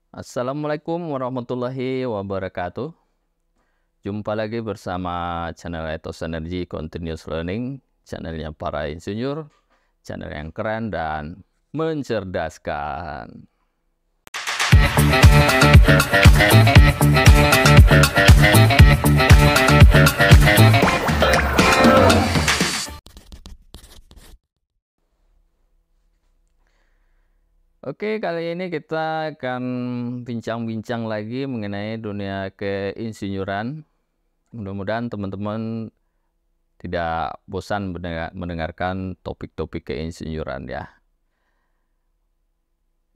Assalamualaikum warahmatullahi wabarakatuh. Jumpa lagi bersama channel Ethos Energy Continuous Learning, channelnya para insinyur, channel yang keren dan mencerdaskan. Oke, kali ini kita akan bincang-bincang lagi mengenai dunia keinsinyuran. Mudah-mudahan teman-teman tidak bosan mendengarkan topik-topik keinsinyuran ya.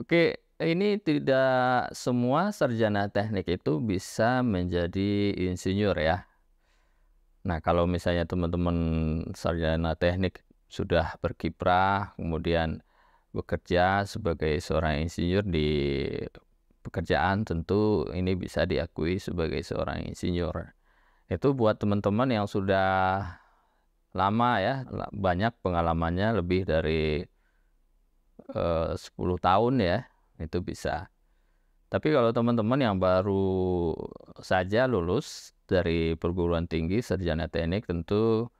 Oke, ini tidak semua sarjana teknik itu bisa menjadi insinyur ya. Nah, kalau misalnya teman-teman sarjana teknik sudah berkiprah, kemudian bekerja sebagai seorang insinyur di pekerjaan, tentu ini bisa diakui sebagai seorang insinyur. Itu buat teman-teman yang sudah lama ya, banyak pengalamannya lebih dari 10 tahun ya, itu bisa. Tapi kalau teman-teman yang baru saja lulus dari perguruan tinggi sarjana teknik, tentu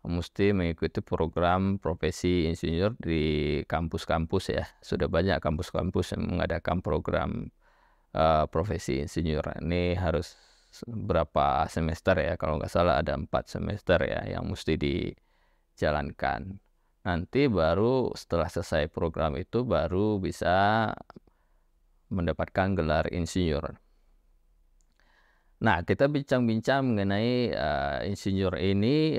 mesti mengikuti program profesi insinyur di kampus-kampus ya. Sudah banyak kampus-kampus yang mengadakan program profesi insinyur. Ini harus berapa semester ya, kalau nggak salah ada 4 semester ya yang mesti dijalankan. Nanti baru setelah selesai program itu baru bisa mendapatkan gelar insinyur. Nah, kita bincang-bincang mengenai insinyur ini,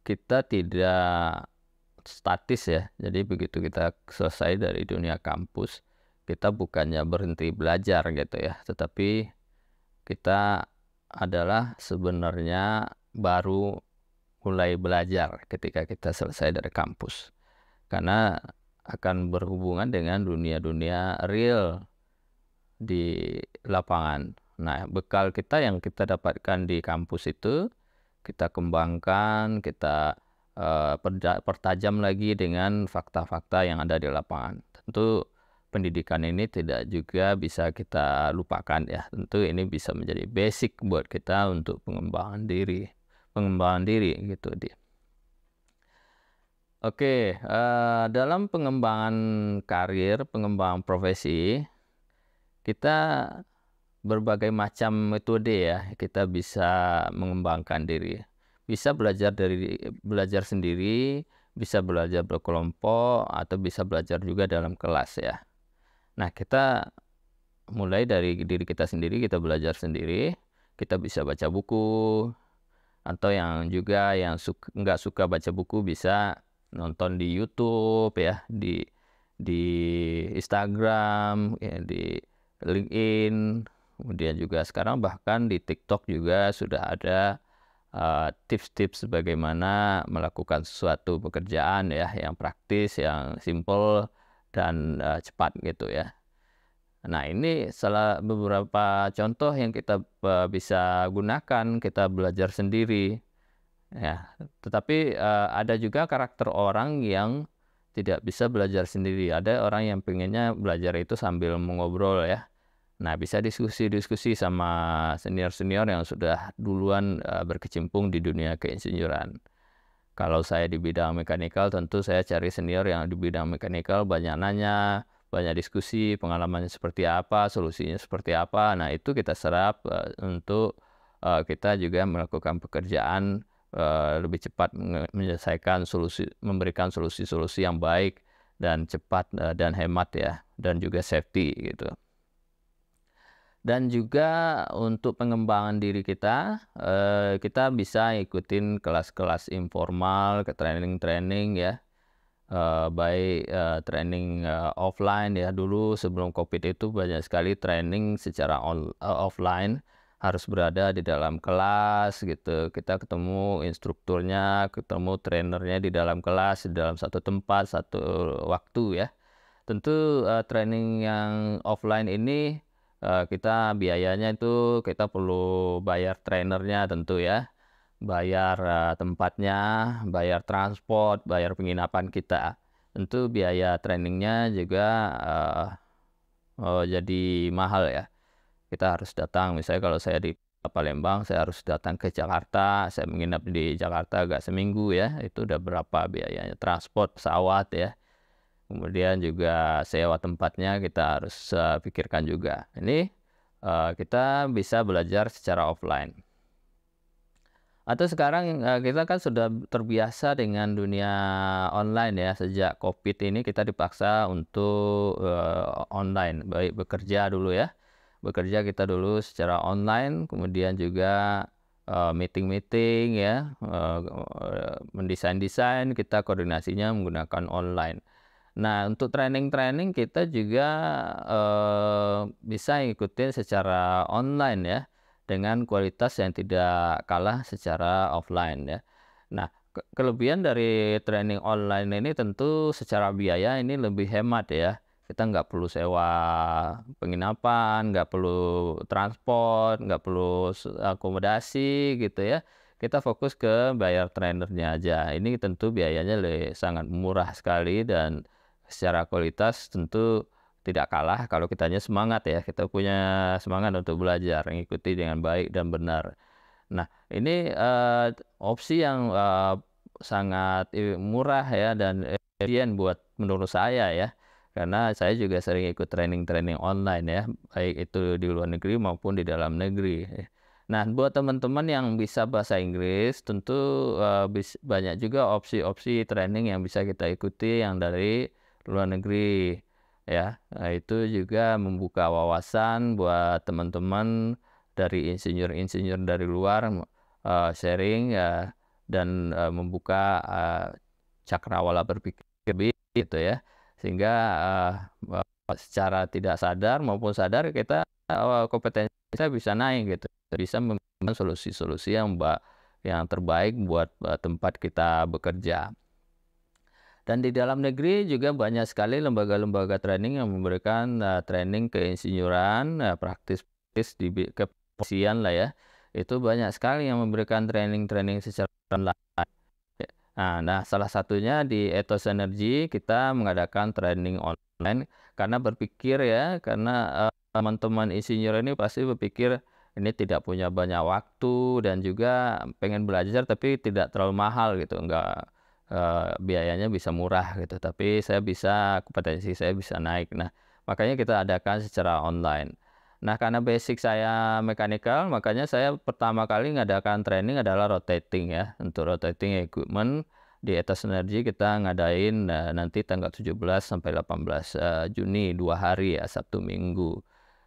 kita tidak statis ya. Jadi begitu kita selesai dari dunia kampus, kita bukannya berhenti belajar gitu ya, tetapi kita adalah sebenarnya baru mulai belajar ketika kita selesai dari kampus. Karena akan berhubungan dengan dunia-dunia real di lapangan. Nah, bekal kita yang kita dapatkan di kampus itu kita kembangkan, kita pertajam lagi dengan fakta-fakta yang ada di lapangan. Tentu pendidikan ini tidak juga bisa kita lupakan ya. Tentu ini bisa menjadi basic buat kita untuk pengembangan diri gitu di. Oke, dalam pengembangan karir, pengembangan profesi, kita berbagai macam metode ya, kita bisa mengembangkan diri. Bisa belajar sendiri, bisa belajar berkelompok, atau bisa belajar juga dalam kelas ya. Nah, kita mulai dari diri kita sendiri, kita belajar sendiri, kita bisa baca buku, atau yang juga yang nggak suka baca buku bisa nonton di YouTube ya, di Instagram, ya, di LinkedIn, kemudian juga sekarang bahkan di TikTok juga sudah ada tips-tips bagaimana melakukan suatu pekerjaan ya, yang praktis, yang simple dan cepat gitu ya. Nah, ini salah beberapa contoh yang kita bisa gunakan, kita belajar sendiri ya. Tetapi ada juga karakter orang yang tidak bisa belajar sendiri. Ada orang yang pengennya belajar itu sambil mengobrol ya. Nah, bisa diskusi-diskusi sama senior-senior yang sudah duluan berkecimpung di dunia keinsinyuran. Kalau saya di bidang mekanikal, tentu saya cari senior yang di bidang mekanikal, banyak nanya, banyak diskusi, pengalamannya seperti apa, solusinya seperti apa. Nah, itu kita serap untuk kita juga melakukan pekerjaan lebih cepat, menyelesaikan memberikan solusi-solusi yang baik dan cepat dan hemat ya, dan juga safety gitu. Dan juga untuk pengembangan diri kita, kita bisa ikutin kelas-kelas informal, ke training-training ya, baik training offline ya. Dulu sebelum COVID itu banyak sekali training secara offline, harus berada di dalam kelas gitu. Kita ketemu instrukturnya, ketemu trainernya di dalam kelas, di dalam satu tempat, satu waktu ya. Tentu training yang offline ini kita biayanya itu kita perlu bayar trainernya tentu ya, bayar tempatnya, bayar transport, bayar penginapan kita. Tentu biaya trainingnya juga jadi mahal ya. Kita harus datang, misalnya kalau saya di Palembang, saya harus datang ke Jakarta, saya menginap di Jakarta agak seminggu ya, itu udah berapa biayanya, transport, pesawat ya, kemudian juga sewa tempatnya kita harus pikirkan juga. Ini kita bisa belajar secara offline. Atau sekarang kita kan sudah terbiasa dengan dunia online ya, sejak COVID ini kita dipaksa untuk online, baik bekerja dulu ya. Bekerja kita dulu secara online, kemudian juga meeting-meeting ya, mendesain-desain kita koordinasinya menggunakan online. Nah, untuk training-training kita juga bisa ngikutin secara online ya, dengan kualitas yang tidak kalah secara offline ya. Nah, kelebihan dari training online ini tentu secara biaya ini lebih hemat ya. Kita nggak perlu sewa penginapan, nggak perlu transport, nggak perlu akomodasi gitu ya. Kita fokus ke bayar trainernya aja. Ini tentu biayanya sangat murah sekali dan secara kualitas tentu tidak kalah kalau kitanya semangat ya, kita punya semangat untuk belajar, mengikuti dengan baik dan benar. Nah, ini opsi yang sangat murah ya dan efisien buat menurut saya ya. Karena saya juga sering ikut training-training online ya, baik itu di luar negeri maupun di dalam negeri. Nah, buat teman-teman yang bisa bahasa Inggris, tentu banyak juga opsi-opsi training yang bisa kita ikuti yang dari luar negeri ya. Nah, itu juga membuka wawasan buat teman-teman dari insinyur-insinyur dari luar sharing ya, dan membuka cakrawala berpikir gitu ya, sehingga secara tidak sadar maupun sadar kita kompetensi kita bisa naik gitu, bisa memberikan solusi-solusi yang terbaik buat tempat kita bekerja. Dan di dalam negeri juga banyak sekali lembaga-lembaga training yang memberikan training keinsinyuran, praktis di kepolisian lah ya. Itu banyak sekali yang memberikan training-training secara online. Nah, salah satunya di Ethos Energy kita mengadakan training online karena berpikir ya, karena teman-teman insinyur ini pasti berpikir ini tidak punya banyak waktu dan juga pengen belajar tapi tidak terlalu mahal gitu, enggak biayanya bisa murah gitu, tapi kompetensi saya bisa naik. Nah, makanya kita adakan secara online. Nah, karena basic saya mechanical, makanya saya pertama kali ngadakan training adalah rotating ya. Untuk rotating equipment di Ethos Energy kita ngadain nanti tanggal 17 sampai 18 Juni, 2 hari ya, Sabtu Minggu.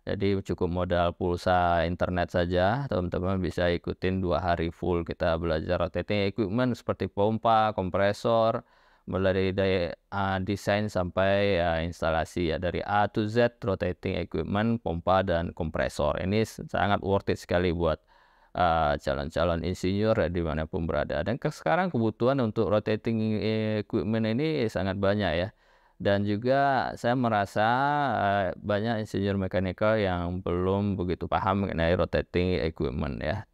Jadi cukup modal pulsa internet saja, teman-teman bisa ikutin 2 hari full kita belajar rotating equipment seperti pompa, kompresor, mulai dari desain sampai instalasi ya, dari A to Z rotating equipment, pompa dan kompresor. Ini sangat worth it sekali buat calon-calon insinyur dimanapun berada. Dan sekarang kebutuhan untuk rotating equipment ini sangat banyak ya. Dan juga saya merasa banyak insinyur mechanical yang belum begitu paham mengenai rotating equipment ya.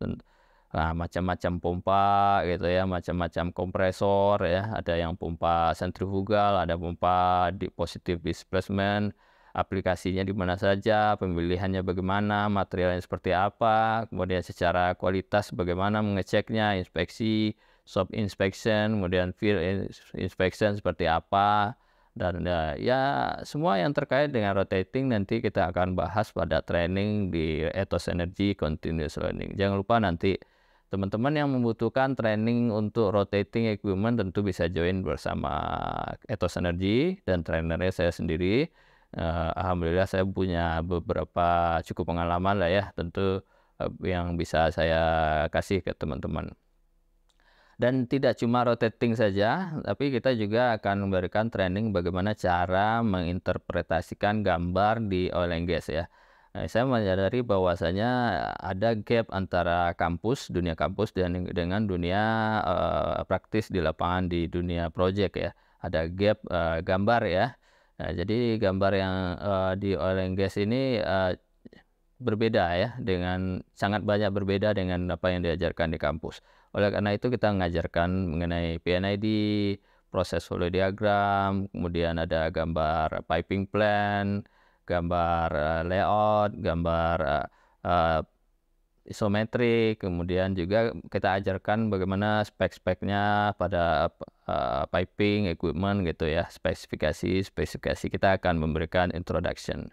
Macam-macam pompa gitu ya, macam-macam kompresor ya, ada yang pompa sentrifugal, ada pompa di positive displacement, aplikasinya di mana saja, pemilihannya bagaimana, materialnya seperti apa, kemudian secara kualitas bagaimana mengeceknya, inspeksi, shop inspection, kemudian field inspection seperti apa, dan ya semua yang terkait dengan rotating nanti kita akan bahas pada training di Ethos Energy Continuous Learning. Jangan lupa nanti teman-teman yang membutuhkan training untuk rotating equipment tentu bisa join bersama Ethos Energy dan trainernya saya sendiri. Alhamdulillah saya punya beberapa cukup pengalaman lah ya, tentu yang bisa saya kasih ke teman-teman. Dan tidak cuma rotating saja, tapi kita juga akan memberikan training bagaimana cara menginterpretasikan gambar di oil and gas ya. Saya menyadari bahwasanya ada gap antara dunia kampus dengan dunia praktis di lapangan di dunia project ya. Ada gap gambar ya. Nah, jadi gambar yang di oil and gas ini berbeda ya, sangat banyak berbeda dengan apa yang diajarkan di kampus. Oleh karena itu kita mengajarkan mengenai PNID, proses flow diagram, kemudian ada gambar piping plan, gambar layout, gambar isometrik, kemudian juga kita ajarkan bagaimana spek-speknya pada piping, equipment gitu ya, spesifikasi kita akan memberikan introduction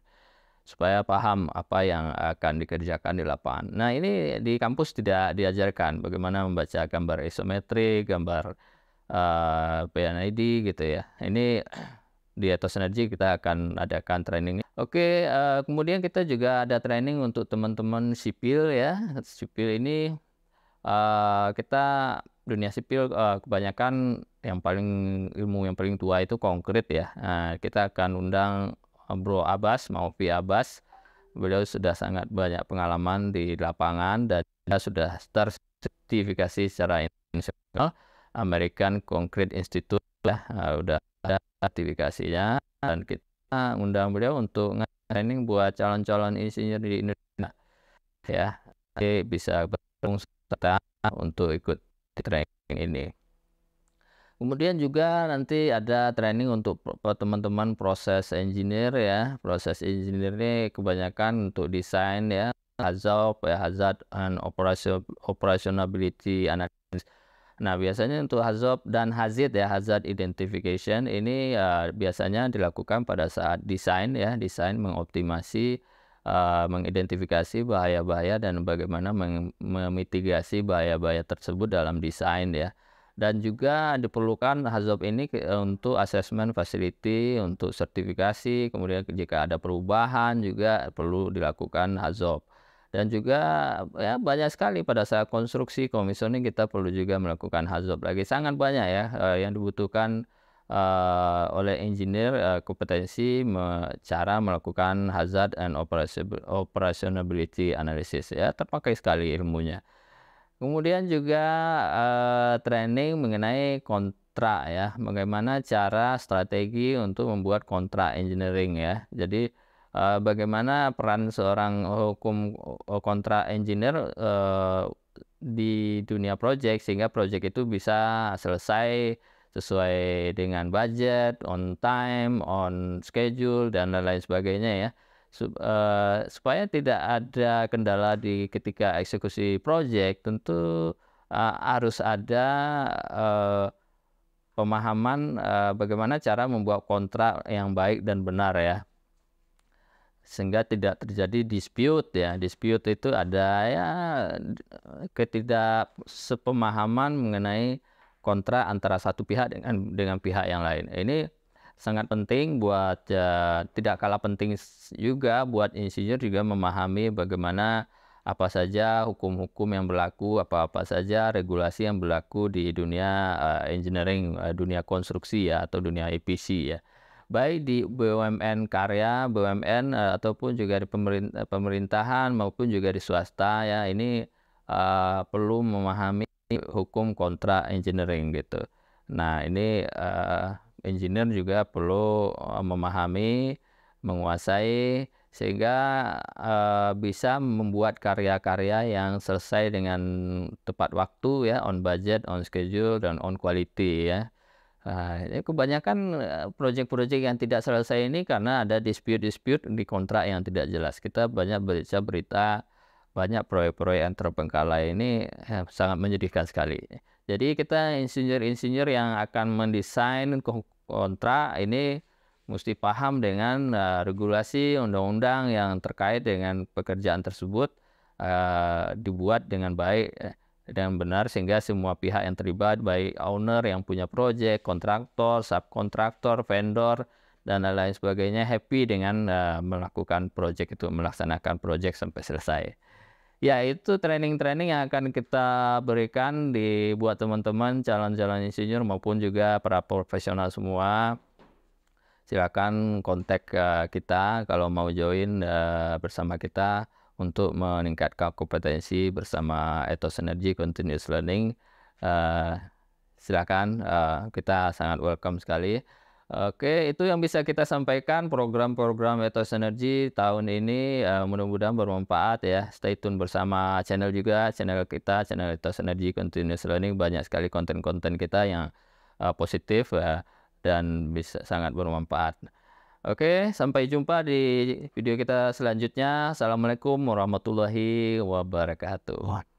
supaya paham apa yang akan dikerjakan di lapangan. Nah, ini di kampus tidak diajarkan bagaimana membaca gambar isometrik, gambar PNID gitu ya. Ini di Ethos Energy kita akan adakan training. Oke, kemudian kita juga ada training untuk teman-teman sipil ya. Sipil ini kita dunia sipil kebanyakan ilmu yang paling tua itu konkret ya. Nah, kita akan undang Bro Abbas, Maufi Abbas. Beliau sudah sangat banyak pengalaman di lapangan dan dia sudah tersertifikasi secara internasional. American Concrete Institute ya, udah ada sertifikasinya, dan kita undang beliau untuk training buat calon-calon insinyur di Indonesia ya. Jadi bisa bertanggung serta untuk ikut training ini. Kemudian juga nanti ada training untuk teman-teman proses engineer ya. Proses engineer ini kebanyakan untuk desain ya, hazard and operationability analysis. Nah, biasanya untuk hazard dan hazard ya, hazard identification ini biasanya dilakukan pada saat desain ya, desain mengoptimasi, mengidentifikasi bahaya-bahaya dan bagaimana memitigasi bahaya-bahaya tersebut dalam desain ya. Dan juga diperlukan hazard ini untuk asesmen facility, untuk sertifikasi, kemudian jika ada perubahan juga perlu dilakukan hazard. Dan juga ya banyak sekali pada saat konstruksi commissioning kita perlu juga melakukan hazard lagi, sangat banyak ya yang dibutuhkan oleh engineer, kompetensi cara melakukan hazard and operationability analysis ya, terpakai sekali ilmunya. Kemudian juga training mengenai kontrak ya, bagaimana cara strategi untuk membuat kontrak engineering ya. Jadi bagaimana peran seorang kontrak engineer di dunia project sehingga project itu bisa selesai sesuai dengan budget, on time, on schedule dan lain-lain sebagainya ya. Supaya tidak ada kendala ketika eksekusi project, tentu harus ada pemahaman bagaimana cara membuat kontrak yang baik dan benar ya, sehingga tidak terjadi dispute ya. Dispute itu ada ya ketidaksepemahaman mengenai kontrak antara satu pihak dengan pihak yang lain. Ini sangat penting buat tidak kalah penting juga buat insinyur juga memahami bagaimana apa saja hukum-hukum yang berlaku, apa-apa saja regulasi yang berlaku di dunia engineering, dunia konstruksi ya, atau dunia EPC ya. Baik di BUMN karya, BUMN ataupun juga di pemerintahan maupun juga di swasta ya, ini perlu memahami hukum kontrak engineering gitu. Nah, ini engineer juga perlu memahami, menguasai sehingga bisa membuat karya-karya yang selesai dengan tepat waktu ya, on budget, on schedule, dan on quality ya. Kebanyakan proyek-proyek yang tidak selesai ini karena ada dispute di kontrak yang tidak jelas. Kita banyak baca berita, banyak proyek-proyek yang terbengkalai ini sangat menyedihkan sekali. Jadi kita insinyur-insinyur yang akan mendesain kontrak ini mesti paham dengan regulasi undang-undang yang terkait dengan pekerjaan tersebut dibuat dengan baik dan benar sehingga semua pihak yang terlibat, baik owner yang punya proyek, kontraktor, subkontraktor, vendor dan lain-lain sebagainya happy dengan melakukan proyek itu, melaksanakan proyek sampai selesai. Ya, itu training-training yang akan kita berikan buat teman-teman calon-calon insinyur maupun juga para profesional semua. Silakan kontak kita kalau mau join bersama kita untuk meningkatkan kompetensi bersama Ethos Energy Continuous Learning. Silakan, kita sangat welcome sekali. Oke, itu yang bisa kita sampaikan program-program Ethos Energy tahun ini, mudah-mudahan bermanfaat ya. Stay tune bersama channel kita, channel Ethos Energy Continuous Learning. Banyak sekali konten-konten kita yang positif dan bisa sangat bermanfaat. Oke, sampai jumpa di video kita selanjutnya. Assalamualaikum warahmatullahi wabarakatuh.